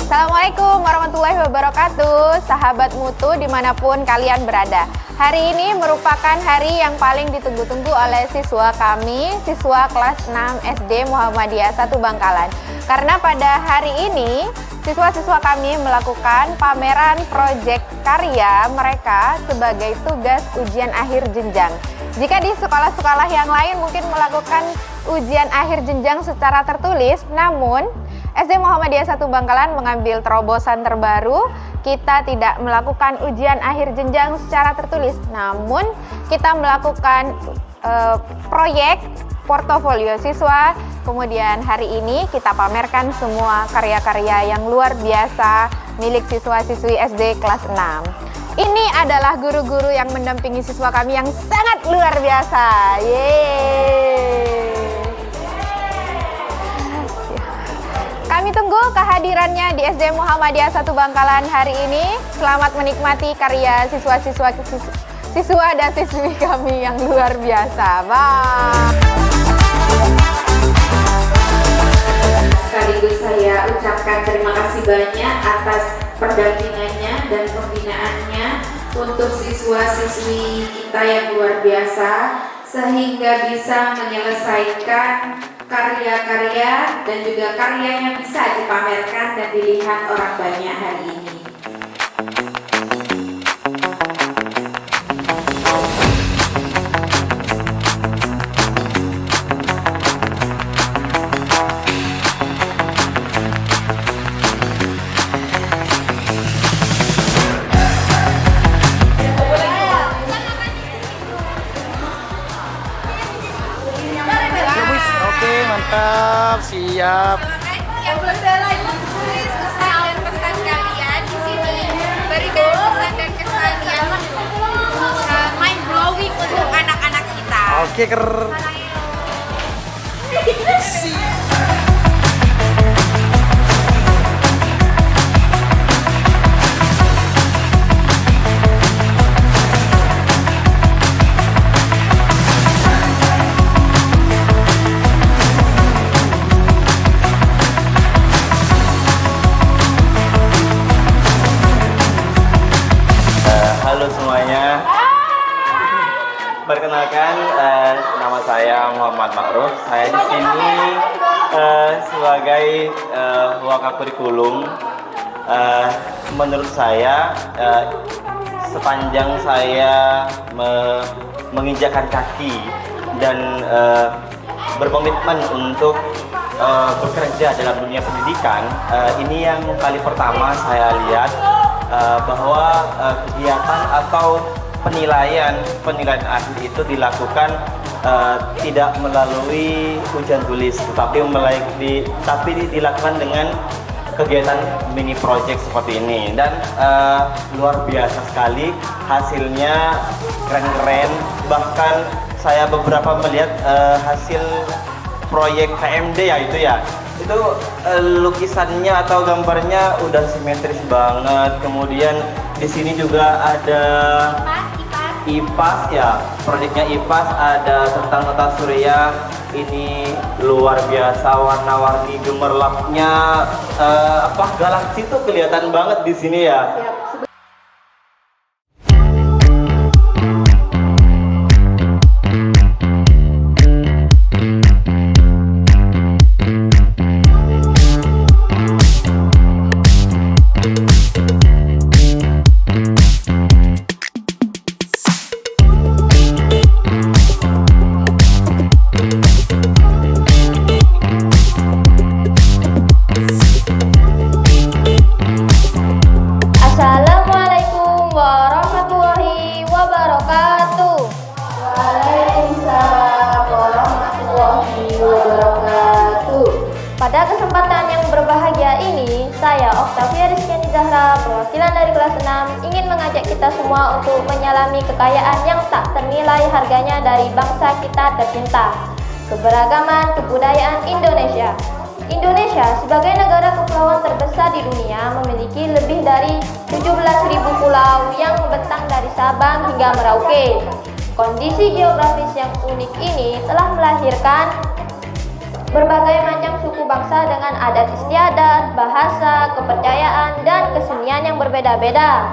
Assalamualaikum warahmatullahi wabarakatuh, sahabat mutu dimanapun kalian berada. Hari ini merupakan hari yang paling ditunggu-tunggu oleh siswa kami, siswa kelas 6 SD Muhammadiyah 1 Bangkalan. Karena pada hari ini, siswa-siswa kami melakukan pameran proyek karya mereka sebagai tugas ujian akhir jenjang. Jika di sekolah-sekolah yang lain mungkin melakukan ujian akhir jenjang secara tertulis, namun SD Muhammadiyah 1 Bangkalan mengambil terobosan terbaru. Kita tidak melakukan ujian akhir jenjang secara tertulis, namun kita melakukan proyek portofolio siswa. Kemudian hari ini kita pamerkan semua karya-karya yang luar biasa milik siswa-siswi SD kelas 6. Ini adalah guru-guru yang mendampingi siswa kami yang sangat luar biasa. Yeay! Kami tunggu kehadirannya di SD Muhammadiyah 1 Bangkalan hari ini. Selamat menikmati karya siswa dan siswi kami yang luar biasa. Bye! Sekaligus saya ucapkan terima kasih banyak atas pendampingannya dan pembinaannya untuk siswa-siswi kita yang luar biasa, sehingga bisa menyelesaikan karya-karya dan juga karya yang bisa dipamerkan dan dilihat orang banyak hari ini. Mantap, siap. Yang berdalam menulis kesan dan pesan kalian di sini, berikan pesan dan kesan yang mind blowing untuk anak-anak kita. Oke, keren. Halo semuanya, perkenalkan nama saya Muhammad Ma'ruf. Saya di sini sebagai wakakurikulum. Menurut saya sepanjang saya menginjakkan kaki dan berkomitmen untuk bekerja dalam dunia pendidikan, ini yang kali pertama saya lihat bahwa kegiatan atau penilaian akhir itu dilakukan tidak melalui ujian tulis, tapi dilakukan dengan kegiatan mini project seperti ini, dan luar biasa sekali hasilnya, keren-keren. Bahkan saya beberapa melihat hasil proyek KMD itu lukisannya atau gambarnya udah simetris banget. Kemudian di sini juga ada IPAS ya, proyeknya IPAS, ada tentang tata surya. Ini luar biasa, warna-warni gemerlapnya, galaksi tuh kelihatan banget di sini ya. Pelajaran dari kelas 6 ingin mengajak kita semua untuk menyelami kekayaan yang tak ternilai harganya dari bangsa kita tercinta, keberagaman kebudayaan Indonesia. Indonesia sebagai negara kepulauan terbesar di dunia memiliki lebih dari 17.000 pulau yang membentang dari Sabang hingga Merauke. Kondisi geografis yang unik ini telah melahirkan berbagai macam suku bangsa dengan adat istiadat, bahasa, kepercayaan, dan kesenian yang berbeda-beda.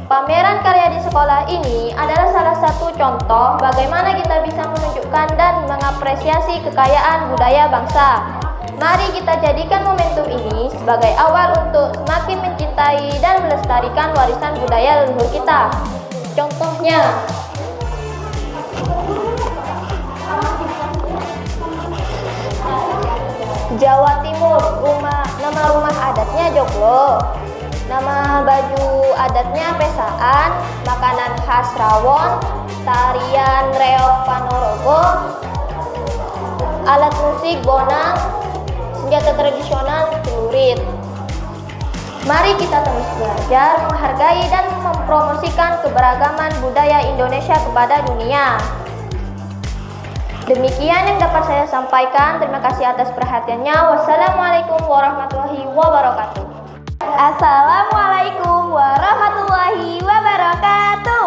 Pameran karya di sekolah ini adalah salah satu contoh bagaimana kita bisa menunjukkan dan mengapresiasi kekayaan budaya bangsa. Mari kita jadikan momentum ini sebagai awal untuk semakin mencintai dan melestarikan warisan budaya leluhur kita. Contohnya, Jawa Timur, nama rumah adatnya Joglo, nama baju adatnya pesaan, makanan khas rawon, tarian reok Ponorogo, alat musik bonang, senjata tradisional celurit. Mari kita terus belajar, menghargai dan mempromosikan keberagaman budaya Indonesia kepada dunia. Demikian yang dapat saya sampaikan. Terima kasih atas perhatiannya. Wassalamualaikum warahmatullahi wabarakatuh. Assalamualaikum warahmatullahi wabarakatuh.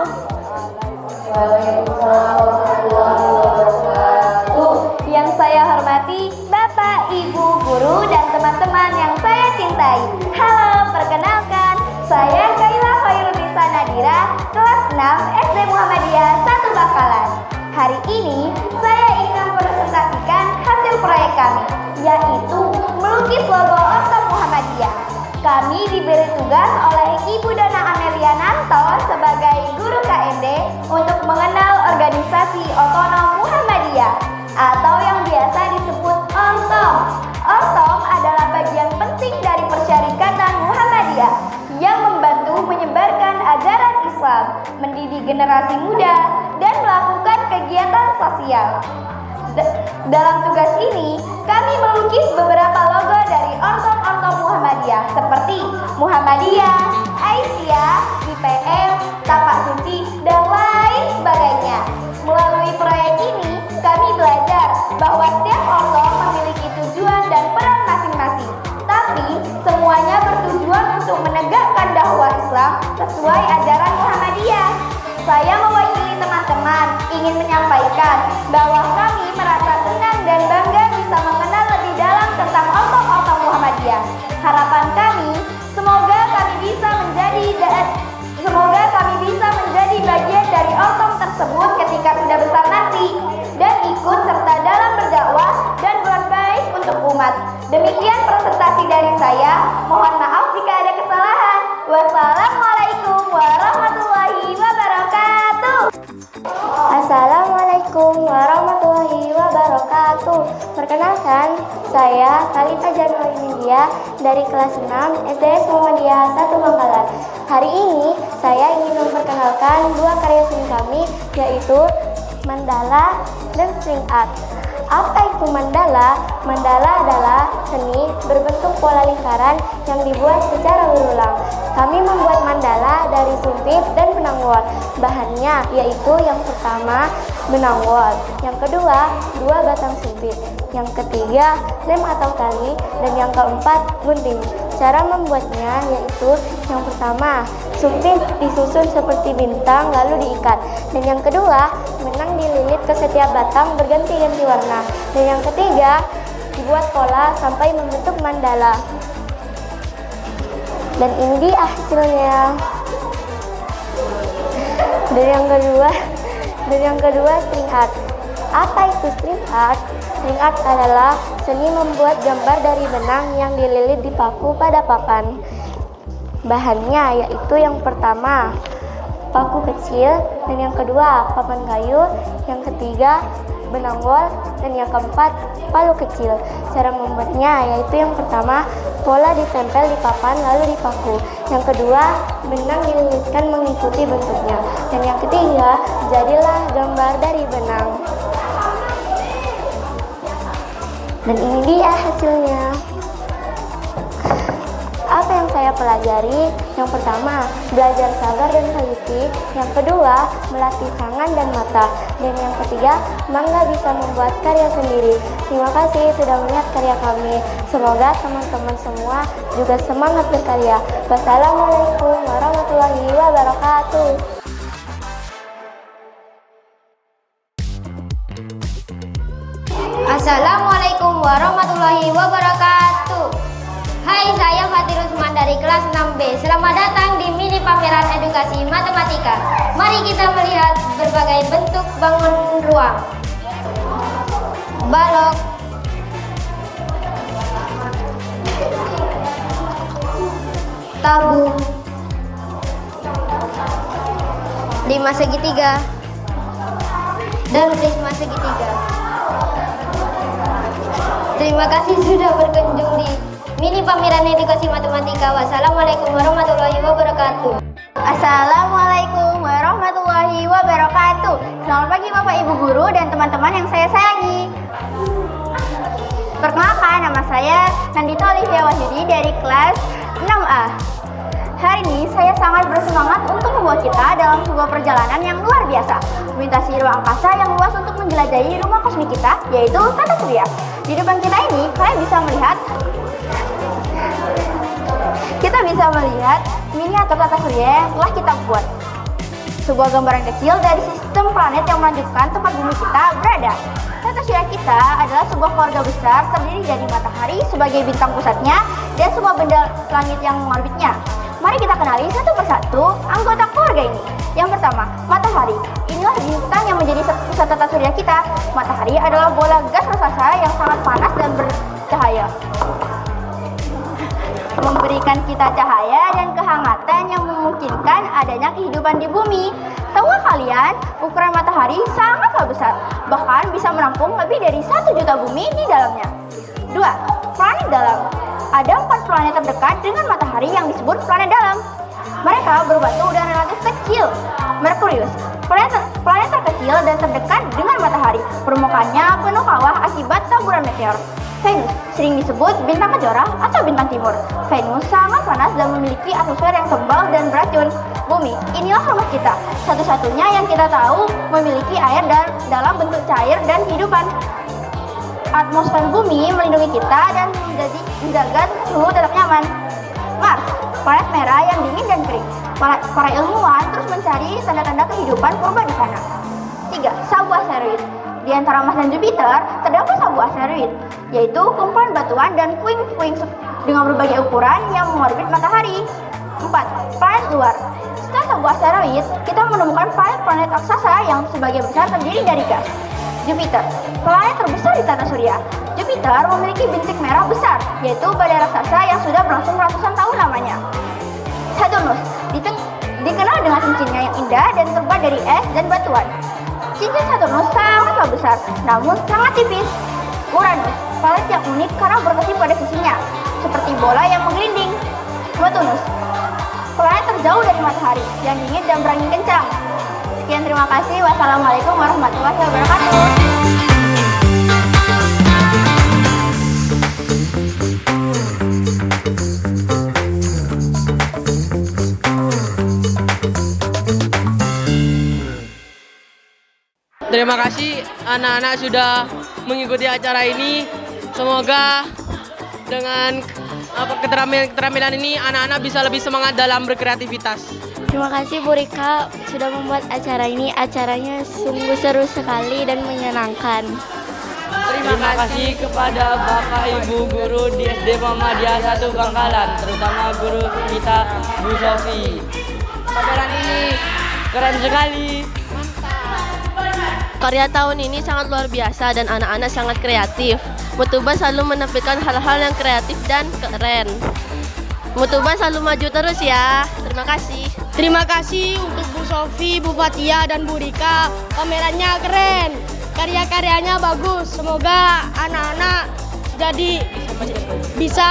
Yang saya hormati Bapak, Ibu, guru, dan teman-teman yang saya cintai. Halo, perkenalkan, saya Kaila Khairunisa Nadira, kelas 6 SD Muhammadiyah 1 Bakalan. Hari ini saya ingin mempresentasikan hasil proyek kami, yaitu melukis logo Ortom Muhammadiyah. Kami diberi tugas oleh Ibu Dona Amelia Nanto sebagai guru KMD untuk mengenal organisasi otonom Muhammadiyah atau yang biasa disebut Ortom. Ortom adalah bagian penting dari Persyarikatan Muhammadiyah yang membantu menyebarkan ajaran Islam, mendidik generasi muda, dan melakukan kegiatan sosial. Dalam tugas ini, kami melukis beberapa logo dari Ortom-Ortom Muhammadiyah seperti Muhammadiyah, Aisyah, IPM, Tapak Suci, dan lain sebagainya. Melalui proyek ini, kami belajar bahwa setiap ortom memiliki tujuan dan peran masing-masing, tapi semuanya bertujuan untuk menegakkan dakwah Islam sesuai ajaran Muhammadiyah. Saya mewakili teman-teman ingin menyampaikan bahwa kami merasa senang dan bangga bisa mengenal lebih dalam tentang Ortom-Ortom Muhammadiyah. Harapan kami, semoga kami bisa menjadi bagian dari ortom tersebut ketika sudah besar nanti dan ikut serta dalam berdakwah dan berbuat baik untuk umat. Demikian presentasi dari saya. Mohon maaf jika ada kesalahan. Wassalamualaikum warahmatullahi wabarakatuh. Assalamualaikum warahmatullahi wabarakatuh. Perkenalkan, saya Kalita Januari India dari kelas 6 SDS Muhammadiyah 1 Bangkalan. Hari ini saya ingin memperkenalkan dua karya seni kami, yaitu mandala dan string art. Apa itu mandala? Mandala adalah seni berbentuk pola lingkaran yang dibuat secara berulang. Kami membuat mandala dari sumpit dan benang wol. Bahannya yaitu yang pertama benang wol, yang kedua 2 batang sumpit, yang ketiga lem atau tali, dan yang keempat gunting. Cara membuatnya yaitu yang pertama sumpit disusun seperti bintang lalu diikat, dan yang kedua benang dililit ke setiap batang berganti-ganti warna, dan yang ketiga dibuat pola sampai membentuk mandala. Dan ini dia hasilnya. Dan yang kedua string art. Apa itu string art? String art adalah seni membuat gambar dari benang yang dililit di paku pada papan. Bahannya yaitu yang pertama paku kecil, dan yang kedua papan kayu, yang ketiga benang wol, dan yang keempat palu kecil. Cara membuatnya yaitu yang pertama pola ditempel di papan lalu dipaku, yang kedua benang dililitkan mengikuti bentuknya, dan yang ketiga jadilah gambar dari benang. Dan ini dia hasilnya. Apa yang saya pelajari? Yang pertama, belajar sabar dan teliti. Yang kedua, melatih tangan dan mata. Dan yang ketiga, bangga bisa membuat karya sendiri. Terima kasih sudah melihat karya kami. Semoga teman-teman semua juga semangat berkarya. Wassalamualaikum warahmatullahi wabarakatuh. Assalamualaikum warahmatullahi wabarakatuh. Hai, saya Fatir Usman dari kelas 6B. Selamat datang di mini pameran edukasi matematika. Mari kita melihat berbagai bentuk bangun ruang. Balok, tabung, 5 segitiga, dan prisma segitiga. Terima kasih sudah berkunjung di mini pameran edukasi matematika. Wassalamualaikum warahmatullahi wabarakatuh. Assalamualaikum warahmatullahi wabarakatuh. Selamat pagi Bapak Ibu Guru dan teman-teman yang saya sayangi. Perkenalkan, nama saya Nandita Olivia Wahyudi dari kelas 6A. Hari ini saya sangat bersemangat untuk membawa kita dalam sebuah perjalanan yang luar biasa, melintasi ruang angkasa yang luas untuk menjelajahi rumah kosmik kita, yaitu tata surya. Di depan kita ini, kalian bisa melihat miniatur tata surya yang telah kita buat. Sebuah gambaran kecil dari sistem planet yang melanjutkan tempat bumi kita berada. Tata surya kita adalah sebuah keluarga besar terdiri dari matahari sebagai bintang pusatnya dan semua benda langit yang mengorbitnya. Mari kita kenali satu persatu anggota keluarga ini. Yang pertama, matahari. Inilah bintang yang menjadi pusat tata surya kita. Matahari adalah bola gas raksasa yang sangat panas dan bercahaya, memberikan kita cahaya dan kehangatan yang memungkinkan adanya kehidupan di bumi. Tahukah kalian, ukuran matahari sangatlah besar, bahkan bisa menampung lebih dari 1 juta bumi di dalamnya. 2. Planet dalam. Ada 4 planet terdekat dengan matahari yang disebut planet dalam. Mereka berbatu dan relatif kecil. Merkurius, planet terkecil dan terdekat dengan matahari. Permukaannya penuh kawah akibat taburan meteor. Venus, sering disebut bintang kejora atau bintang timur. Venus sangat panas dan memiliki atmosfer yang tebal dan beracun. Bumi, inilah rumah kita. Satu-satunya yang kita tahu memiliki air dalam bentuk cair dan kehidupan. Atmosfer bumi melindungi kita dan menjaga suhu tetap nyaman. Mars, planet merah yang dingin dan kering. Para ilmuwan terus mencari tanda-tanda kehidupan purba di sana. 3. Sabu asteroid. Di antara Mars dan Jupiter terdapat sabu asteroid, yaitu kumpulan batuan dan puing-puing dengan berbagai ukuran yang mengorbit matahari. 4. Planet luar. Setelah sabu asteroid, kita menemukan planet-planet raksasa yang sebagian besar terdiri dari gas. Jupiter, planet terbesar di tata surya. Jupiter memiliki bintik merah besar, yaitu badai raksasa yang sudah berlangsung ratusan tahun lamanya. Saturnus, dikenal dengan cincinnya yang indah dan terbuat dari es dan batuan. Cincin Saturnus sangatlah besar, namun sangat tipis. Uranus, planet yang unik karena berlokasi pada sisinya, seperti bola yang menggelinding. Neptunus, planet terjauh dari matahari, yang dingin dan berangin kencang. Sekian, terima kasih. Wassalamualaikum warahmatullahi wabarakatuh. Terima kasih anak-anak sudah mengikuti acara ini. Semoga dengan keterampilan ini anak-anak bisa lebih semangat dalam berkreativitas. Terima kasih Bu Rika sudah membuat acara ini. Acaranya sungguh seru sekali dan menyenangkan. Terima kasih kepada Bapak Ibu guru di SD Muhammadiyah 1 Bangkalan, terutama guru kita Bu Sofi. Pameran ini keren sekali. Karya tahun ini sangat luar biasa dan anak-anak sangat kreatif. Mutuba selalu menampilkan hal-hal yang kreatif dan keren. Mutuba selalu maju terus ya. Terima kasih. Terima kasih untuk Bu Sofi, Bu Fatia, dan Bu Rika. Pamerannya keren. Karya-karyanya bagus. Semoga anak-anak jadi bisa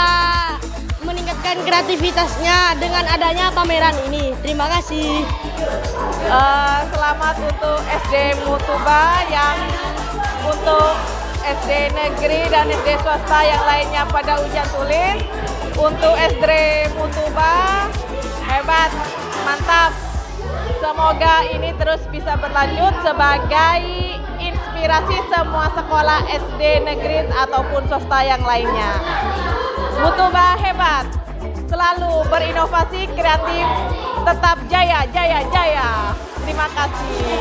meningkatkan kreativitasnya dengan adanya pameran ini. Terima kasih. Selamat untuk SD Mutuba yang untuk SD negeri dan SD swasta yang lainnya pada ujian tulis. Untuk SD Mutuba hebat. hebat, mantap. Semoga ini terus bisa berlanjut sebagai inspirasi semua sekolah SD negeri ataupun swasta yang lainnya. Mutuba hebat, selalu berinovasi kreatif, tetap jaya, jaya, jaya. Terima kasih.